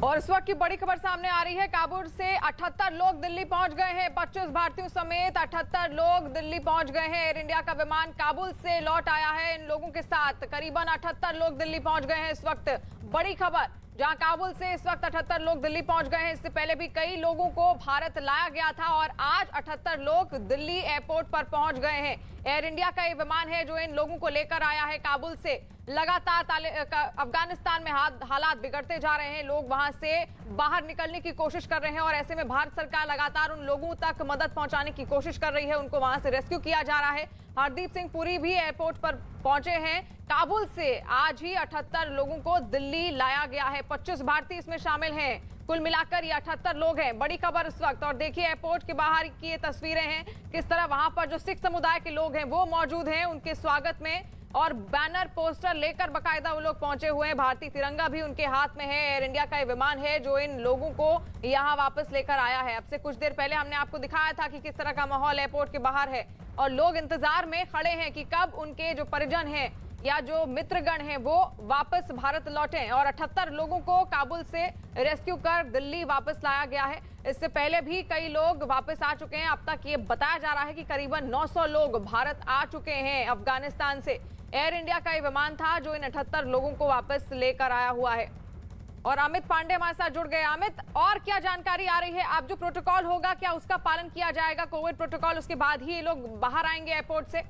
और इस वक्त की बड़ी खबर सामने आ रही है। काबुल से 78 लोग दिल्ली पहुंच गए हैं। 25 भारतीयों समेत 78 लोग दिल्ली पहुंच गए हैं। एयर इंडिया का विमान काबुल से लौट आया है। इन लोगों के साथ करीबन 78 लोग दिल्ली पहुंच गए हैं। इस वक्त बड़ी खबर, जहां काबुल से इस वक्त 78 लोग दिल्ली पहुंच गए हैं। इससे पहले भी कई लोगों को भारत लाया गया था और आज 78 लोग दिल्ली एयरपोर्ट पर पहुंच गए हैं। एयर इंडिया का ये विमान है जो इन लोगों को लेकर आया है काबुल से। लगातार अफगानिस्तान में हालात बिगड़ते जा रहे हैं। लोग वहां से बाहर निकलने की कोशिश कर रहे हैं और ऐसे में भारत सरकार लगातार उन लोगों तक मदद पहुंचाने की कोशिश कर रही है। उनको वहां से रेस्क्यू किया जा रहा है। हरदीप सिंह पुरी भी एयरपोर्ट पर पहुंचे हैं। काबुल से आज ही 78 लोगों को दिल्ली लाया गया है। 25 भारतीय इसमें शामिल हैं। कुल मिलाकर ये 78 लोग हैं। बड़ी खबर इस वक्त। और देखिए एयरपोर्ट के बाहर की ये तस्वीरें हैं, किस तरह वहां पर जो सिख समुदाय के लोग हैं वो मौजूद हैं उनके स्वागत में, और बैनर पोस्टर लेकर बाकायदा वो लोग पहुंचे हुए हैं। भारतीय तिरंगा भी उनके हाथ में है। एयर इंडिया का ये विमान है जो इन लोगों को यहाँ वापस लेकर आया है। अब से कुछ देर पहले हमने आपको दिखाया था कि किस तरह का माहौल एयरपोर्ट के बाहर है और लोग इंतजार में खड़े हैं कि कब उनके जो परिजन हैं या जो मित्रगण हैं वो वापस भारत लौटें। और 78 लोगों को काबुल से रेस्क्यू कर दिल्ली वापस लाया गया है। इससे पहले भी कई लोग वापस आ चुके हैं। अब तक ये बताया जा रहा है कि करीबन 900 लोग भारत आ चुके हैं अफगानिस्तान से। एयर इंडिया का ये विमान था जो इन 78 लोगों को वापस लेकर आया हुआ है। और अमित पांडे हमारे साथ जुड़ गए। अमित, और क्या जानकारी आ रही है? अब जो प्रोटोकॉल होगा क्या उसका पालन किया जाएगा, कोविड प्रोटोकॉल, उसके बाद ही ये लोग बाहर आएंगे एयरपोर्ट से?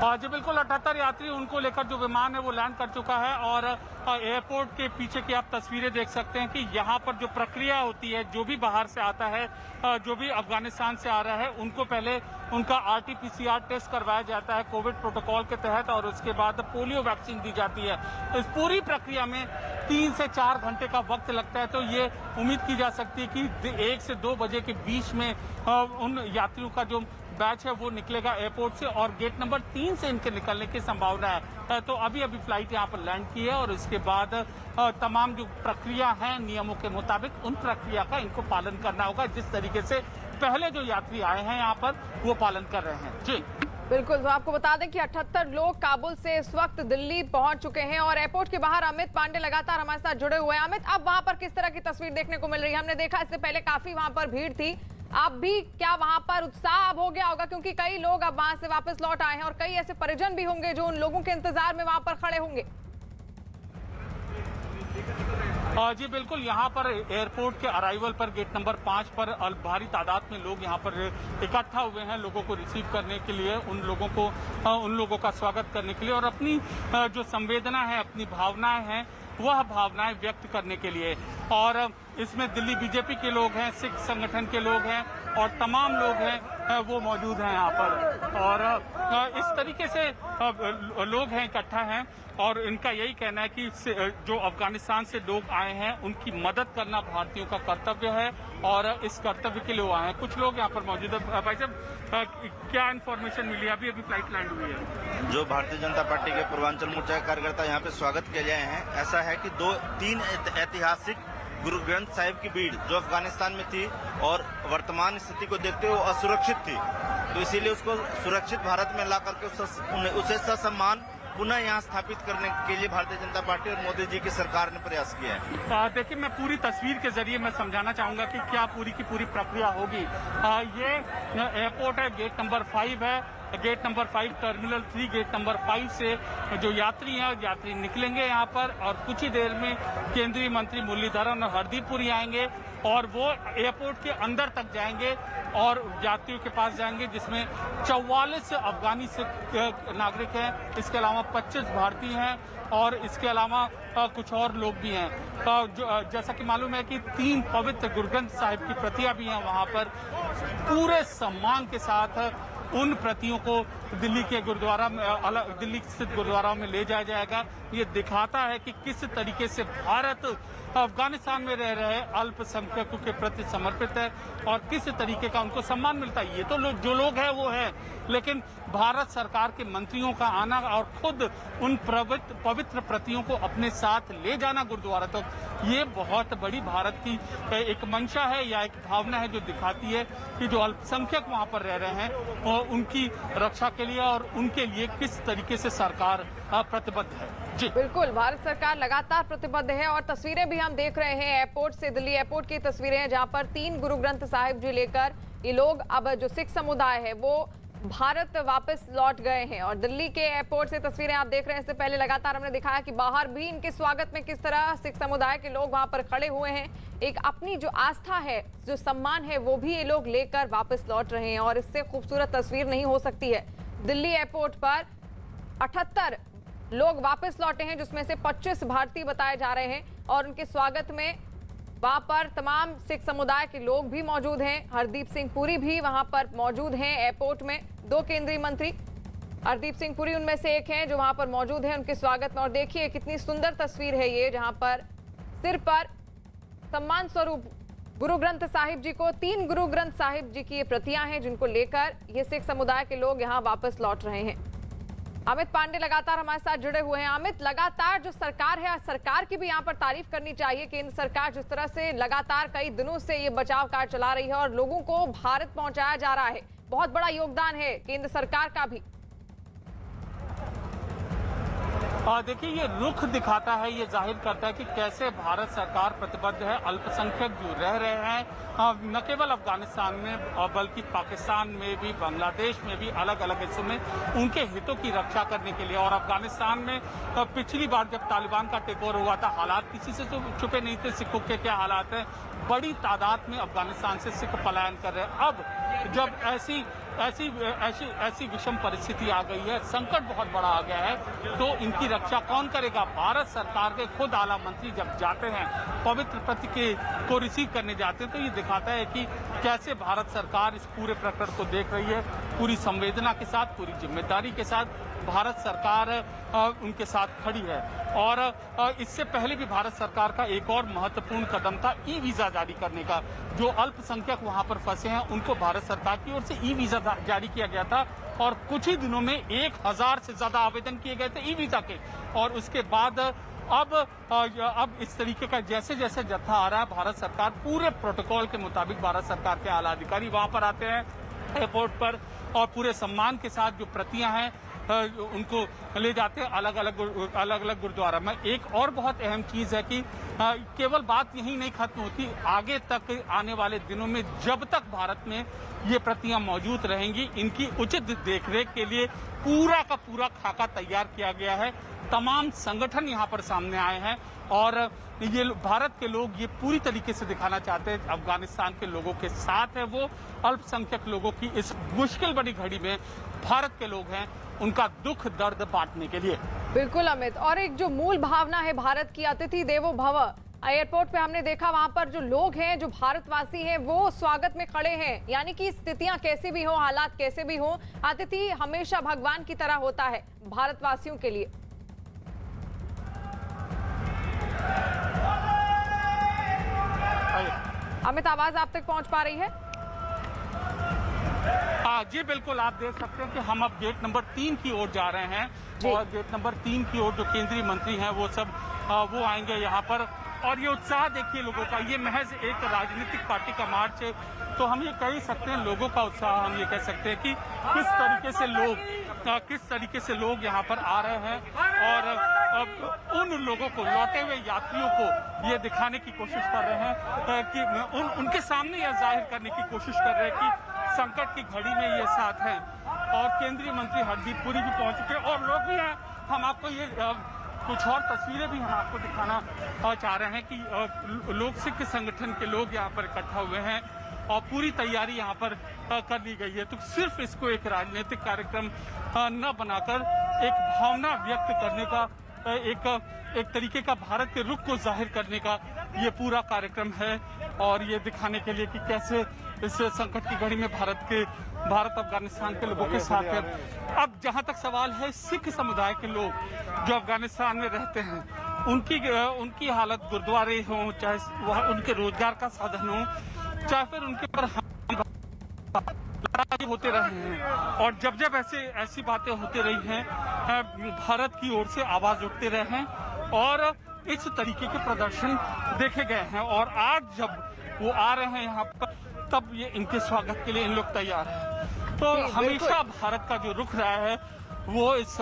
जी बिल्कुल, 78 यात्री उनको लेकर जो विमान है वो लैंड कर चुका है। और एयरपोर्ट के पीछे की आप तस्वीरें देख सकते हैं कि यहाँ पर जो प्रक्रिया होती है, जो भी बाहर से आता है, जो भी अफगानिस्तान से आ रहा है, उनको पहले उनका RT-PCR टेस्ट करवाया जाता है कोविड प्रोटोकॉल के तहत, और उसके बाद पोलियो वैक्सीन दी जाती है। इस पूरी प्रक्रिया में 3 से 4 घंटे का वक्त लगता है। तो ये उम्मीद की जा सकती है कि 1 से 2 बजे के बीच में उन यात्रियों का जो बैच है वो निकलेगा एयरपोर्ट से, और गेट नंबर 3 से इनके निकलने की संभावना है। तो अभी फ्लाइट यहाँ पर लैंड की है और इसके बाद तमाम जो प्रक्रिया है नियमों के मुताबिक, उन प्रक्रिया का इनको पालन करना होगा, जिस तरीके से पहले जो यात्री आए हैं यहाँ पर वो पालन कर रहे हैं। जी बिल्कुल, तो आपको बता दें कि 78 लोग काबुल से इस वक्त दिल्ली पहुंच चुके हैं और एयरपोर्ट के बाहर अमित पांडे लगातार हमारे साथ जुड़े हुए हैं। अमित, अब वहां पर किस तरह की तस्वीर देखने को मिल रही है? हमने देखा इससे पहले काफी वहां पर भीड़ थी, अब भी क्या वहां पर उत्साह अब हो गया होगा? क्योंकि कई लोग अब वहां से वापस लौट आए हैं और कई ऐसे परिजन भी होंगे जो उन लोगों के इंतजार में वहां पर खड़े होंगे। जी बिल्कुल, यहाँ पर एयरपोर्ट के अराइवल पर गेट नंबर 5 पर भारी तादाद में लोग यहाँ पर इकट्ठा हुए हैं, लोगों को रिसीव करने के लिए, उन लोगों का स्वागत करने के लिए, और अपनी जो संवेदना है, अपनी भावनाएं हैं, वह भावनाएं व्यक्त करने के लिए। और इसमें दिल्ली बीजेपी के लोग हैं, सिख संगठन के लोग हैं और तमाम लोग हैं वो मौजूद हैं यहाँ पर। और इस तरीके से लोग हैं, इकट्ठा हैं, और इनका यही कहना है कि जो अफगानिस्तान से लोग आए हैं उनकी मदद करना भारतीयों का कर्तव्य है, और इस कर्तव्य के लिए वो आए हैं। कुछ लोग यहाँ पर मौजूद है। भाई साहब, क्या इन्फॉर्मेशन मिली? अभी फ्लाइट लैंड हुई है। जो भारतीय जनता पार्टी के पूर्वांचल मोर्चा के कार्यकर्ता यहाँ पे स्वागत किए गए हैं। ऐसा है कि 2-3 ऐतिहासिक गुरु ग्रंथ साहिब की भीड़ जो अफगानिस्तान में थी और वर्तमान स्थिति को देखते हुए असुरक्षित थी, तो इसीलिए उसको सुरक्षित भारत में ला करके उसे ससम्मान पुनः यहाँ स्थापित करने के लिए भारतीय जनता पार्टी और मोदी जी की सरकार ने प्रयास किया है। देखिए, मैं पूरी तस्वीर के जरिए मैं समझाना चाहूंगा कि क्या पूरी की पूरी प्रक्रिया होगी। ये एयरपोर्ट है, गेट नंबर 5 है। Gate number 5 terminal 3 gate number 5 से जो यात्री निकलेंगे यहाँ पर, और कुछ ही देर में केंद्रीय मंत्री मुरलीधरन और हरदीप पुरी आएंगे और वो एयरपोर्ट के अंदर तक जाएंगे और यात्रियों के पास जाएंगे, जिसमें 44 अफगानी नागरिक हैं, इसके अलावा 25 भारतीय हैं और इसके अलावा कुछ और लोग भी हैं। जैसा कि मालूम है कि 3 पवित्र गुरु ग्रंथ साहिब की प्रतियां भी हैं वहां पर। पूरे सम्मान के साथ उन प्रतियों को दिल्ली के गुरुद्वारा में, दिल्ली स्थित गुरुद्वारा में ले जाया जाएगा। ये दिखाता है कि किस तरीके से भारत अफगानिस्तान में रह रहे अल्पसंख्यकों के प्रति समर्पित है और किस तरीके का उनको सम्मान मिलता है। ये तो जो लोग हैं वो है, लेकिन भारत सरकार के मंत्रियों का आना और खुद उन पवित्र प्रतियों को अपने साथ ले जाना गुरुद्वारा तक, ये बहुत बड़ी भारत की एक मंशा है या एक भावना है, जो दिखाती है कि जो अल्पसंख्यक वहां पर रह रहे हैं उनकी रक्षा के लिए और उनके लिए किस तरीके से सरकार प्रतिबद्ध है। जी बिल्कुल, भारत सरकार लगातार प्रतिबद्ध है और तस्वीरें भी हम देख रहे हैं एयरपोर्ट से, दिल्ली एयरपोर्ट की तस्वीरें हैं जहां पर 3 गुरु ग्रंथ साहिब जी लेकर ये लोग, अब जो सिख समुदाय है वो भारत वापस लौट गए हैं। और दिल्ली के एयरपोर्ट से तस्वीरें आप देख रहे हैं। इससे पहले लगातार हमने दिखाया कि बाहर भी इनके स्वागत में किस तरह सिख समुदाय के लोग वहां पर खड़े हुए हैं। एक अपनी जो आस्था है, जो सम्मान है, वो भी ये लोग लेकर वापस लौट रहे हैं और इससे खूबसूरत तस्वीर नहीं हो सकती है। दिल्ली एयरपोर्ट पर 78 लोग वापस लौटे हैं, जिसमें से 25 भारतीय बताए जा रहे हैं और उनके स्वागत में वहां पर तमाम सिख समुदाय के लोग भी मौजूद हैं। हरदीप सिंह पुरी भी वहां पर मौजूद हैं एयरपोर्ट में। 2 केंद्रीय मंत्री, हरदीप सिंह पुरी उनमें से एक हैं जो वहां पर मौजूद हैं उनके स्वागत में। और देखिए कितनी सुंदर तस्वीर है ये, जहां पर सिर पर सम्मान स्वरूप गुरु ग्रंथ साहिब जी को, 3 गुरु ग्रंथ साहिब जी की ये प्रतियां हैं जिनको लेकर ये सिख समुदाय के लोग यहाँ वापस लौट रहे हैं। अमित पांडे लगातार हमारे साथ जुड़े हुए हैं। अमित, लगातार जो सरकार है, सरकार की भी यहाँ पर तारीफ करनी चाहिए। केंद्र सरकार जिस तरह से लगातार कई दिनों से ये बचाव कार्य चला रही है और लोगों को भारत पहुंचाया जा रहा है, बहुत बड़ा योगदान है केंद्र सरकार का भी। देखिए, ये रुख दिखाता है, ये जाहिर करता है कि कैसे भारत सरकार प्रतिबद्ध है। अल्पसंख्यक जो रह रहे हैं न केवल अफगानिस्तान में बल्कि पाकिस्तान में भी, बांग्लादेश में भी, अलग अलग हिस्सों में उनके हितों की रक्षा करने के लिए। और अफगानिस्तान में पिछली बार जब तालिबान का टेकओवर हुआ था, हालात किसी से तो छुपे नहीं थे, सिखों के क्या हालात हैं। बड़ी तादाद में अफगानिस्तान से सिख पलायन कर रहे हैं। अब जब ऐसी विषम परिस्थिति आ गई है, संकट बहुत बड़ा आ गया है, तो इनकी रक्षा कौन करेगा? भारत सरकार के खुद आला मंत्री जब जाते हैं, पवित्र पत्र को रिसीव करने जाते हैं, तो ये दिखाता है कि कैसे भारत सरकार इस पूरे प्रकरण को देख रही है। पूरी संवेदना के साथ, पूरी जिम्मेदारी के साथ भारत सरकार उनके साथ खड़ी है। और इससे पहले भी भारत सरकार का एक और महत्वपूर्ण कदम था ई वीजा जारी करने का। जो अल्पसंख्यक वहां पर फंसे हैं उनको भारत सरकार की ओर से ई वीजा जारी किया गया था और कुछ ही दिनों में 1000 से ज्यादा आवेदन किए गए थे ई वीजा के। और उसके बाद अब इस तरीके का जैसे जैसे जत्था आ रहा है, भारत सरकार पूरे प्रोटोकॉल के मुताबिक भारत सरकार के आला अधिकारी वहां पर आते हैं एयरपोर्ट पर और पूरे सम्मान के साथ जो प्रतियां हैं उनको ले जाते हैं अलग अलग गुरुद्वारा में। एक और बहुत अहम चीज है कि केवल बात यही नहीं खत्म होती, आगे तक आने वाले दिनों में जब तक भारत में ये प्रतियां मौजूद रहेंगी, इनकी उचित देखरेख के लिए पूरा का पूरा खाका तैयार किया गया है। तमाम संगठन यहाँ पर सामने आए हैं और ये भारत के लोग ये पूरी तरीके से दिखाना चाहते हैं अफगानिस्तान के लोगों के साथ है वो। अल्पसंख्यक लोगों की इस मुश्किल बड़ी घड़ी में भारत के लोग हैं, उनका दुख दर्द बांटने के लिए। बिल्कुल अमित, और एक जो मूल भावना है भारत की, अतिथि देवो भव, एयरपोर्ट पे हमने देखा वहां पर जो लोग हैं, जो भारतवासी हैं, वो स्वागत में खड़े हैं। यानी कि स्थितियां कैसे भी हो, हालात कैसे भी हो, अतिथि हमेशा भगवान की तरह होता है भारतवासियों के लिए। अमित, आवाज आप तक पहुंच पा रही है? जी बिल्कुल, आप देख सकते हैं कि हम अब गेट नंबर 3 की ओर जा रहे हैं और गेट नंबर 3 की ओर जो केंद्रीय मंत्री हैं वो सब वो आएंगे यहाँ पर। और ये उत्साह देखिए लोगों का, ये महज एक राजनीतिक पार्टी का मार्च है, तो हम ये कह सकते हैं लोगों का उत्साह, हम ये कह सकते हैं कि किस तरीके से लोग यहाँ पर आ रहे हैं और उन लोगों को, लौटे हुए यात्रियों को ये दिखाने की कोशिश कर रहे हैं कि उनके सामने यह जाहिर करने की कोशिश कर रहे हैं कि संकट की घड़ी में ये साथ हैं। और केंद्रीय मंत्री हरदीप पुरी भी पहुंच चुके और लोग भी हैं। हम आपको ये कुछ और तस्वीरें भी हम आपको दिखाना चाह रहे हैं कि लोग, सिख संगठन के लोग यहाँ पर इकट्ठा हुए हैं और पूरी तैयारी यहाँ पर कर ली गई है। तो सिर्फ इसको एक राजनीतिक कार्यक्रम न बनाकर एक भावना व्यक्त करने का, एक तरीके का भारत के रुख को जाहिर करने का ये पूरा कार्यक्रम है और ये दिखाने के लिए कि कैसे इस संकट की घड़ी में भारत अफगानिस्तान के लोगों के साथ है। अब जहां तक सवाल है सिख समुदाय के लोग जो अफगानिस्तान में रहते हैं, उनकी हालत, गुरुद्वारे हों, चाहे वह उनके रोजगार का साधन हो, चाहे फिर उनके पर लड़ाई होते रहे हैं और जब ऐसी बातें होती रही हैं, भारत की ओर से आवाज उठते रहे हैं और इस तरीके के प्रदर्शन देखे गए हैं। और आज जब वो आ रहे हैं यहाँ पर, तब ये इनके स्वागत के लिए इन लोग तैयार हैं। तो हमेशा भारत का जो रुख रहा है वो इस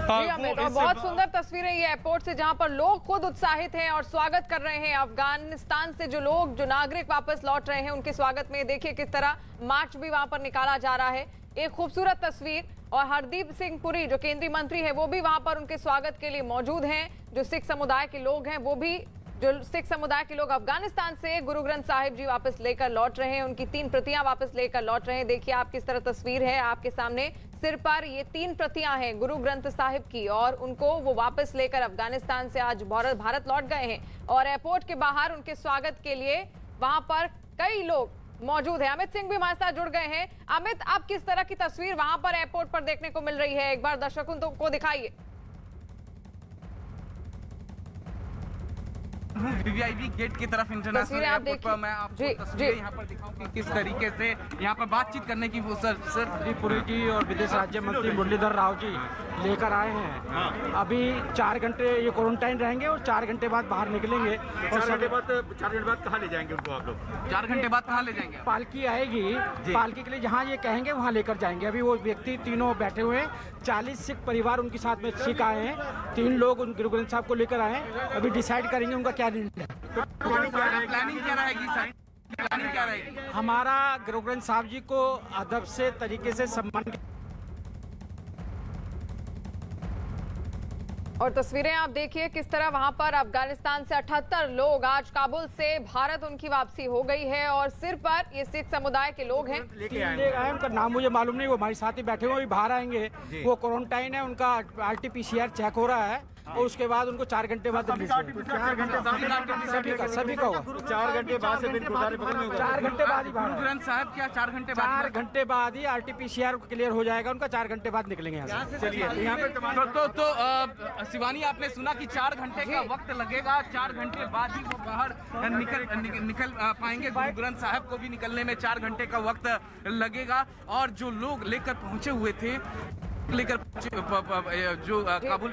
जी अमित, और बहुत सुंदर तस्वीरें ये एयरपोर्ट से जहां पर लोग खुद उत्साहित हैं और स्वागत कर रहे हैं। अफगानिस्तान से जो लोग, जो नागरिक वापस लौट रहे हैं, उनके स्वागत में देखिए किस तरह मार्च भी वहां पर निकाला जा रहा है। एक खूबसूरत तस्वीर। और हरदीप सिंह पुरी जो केंद्रीय मंत्री है वो भी वहां पर उनके स्वागत के लिए मौजूद हैं। जो सिख समुदाय के लोग हैं वो भी, जो सिख समुदाय के लोग अफगानिस्तान से गुरु ग्रंथ साहिब जी वापस लेकर लौट रहे हैं, उनकी 3 प्रतियां वापस लेकर लौट रहे हैं। देखिए आप किस तरह तस्वीर है आपके सामने, सिर पर ये 3 प्रतियां हैं गुरु ग्रंथ साहिब की, और उनको वो वापस लेकर अफगानिस्तान से आज भारत लौट गए हैं। और एयरपोर्ट के बाहर उनके स्वागत के लिए वहां पर कई लोग मौजूद है। अमित सिंह भी हमारे साथ जुड़ गए हैं। अमित, अब किस तरह की तस्वीर वहां पर एयरपोर्ट पर देखने को मिल रही है, एक बार दर्शकों को दिखाइए। वीवीआईपी गेट की तरफ इंटरनेशनल एयरपोर्ट पर मैं आपको तस्वीरें यहाँ पर दिखाऊं कि किस तरीके से यहाँ पर बातचीत करने की सर पुरी जी और विदेश राज्य मंत्री मुरलीधर राव जी लेकर आए हैं। अभी 4 घंटे ये क्वारंटाइन रहेंगे और 4 घंटे बाद बाहर निकलेंगे। और 4 घंटे बाद कहाँ ले जाएंगे उनको आप लोग? 4 घंटे बाद कहाँ ले जाएंगे? पालकी आएगी, पालकी के लिए जहाँ ये कहेंगे वहाँ लेकर जाएंगे। अभी वो व्यक्ति तीनों बैठे हुए हैं, 40 सिख परिवार उनके साथ में सिख आए हैं। 3 लोग उन गुरु ग्रंथ साहब को लेकर आए हैं। अभी डिसाइड करेंगे उनका क्या निर्णय है। प्लानिंग क्या रहेगी सर? प्लानिंग क्या रहेगी? हमारा गुरु ग्रंथ साहब जी को अदब से तरीके से सम्मान। और तस्वीरें आप देखिए किस तरह वहां पर अफगानिस्तान से 78 लोग, आज काबुल से भारत उनकी वापसी हो गई है। और सिर पर ये सिख समुदाय के लोग हैं। लेके आए, उनका नाम मुझे मालूम नहीं, वो हमारे साथ ही बैठे हुए, अभी बाहर आएंगे। वो क्वारंटाइन है, उनका RT-PCR चेक हो रहा है और उसके बाद उनको 4 घंटे बाद सभी का होगा। 4 घंटे बाद से 4 घंटे बाद ही गुरु ग्रंथ साहब क्या 4 घंटे बाद? 4 घंटे बाद ही RT-PCR क्लियर हो जाएगा उनका। 4 घंटे बाद निकलेंगे यहाँ से। चलिए यहाँ पे तो शिवानी, आपने सुना कि 4 घंटे का वक्त लगेगा। 4 घंटे बाद ही वो बाहर निकल पाएंगे। गुरु ग्रंथ साहब को भी निकलने में 4 घंटे का वक्त लगेगा। और जो लोग लेकर पहुंचे हुए थे, लेकर जो काबुल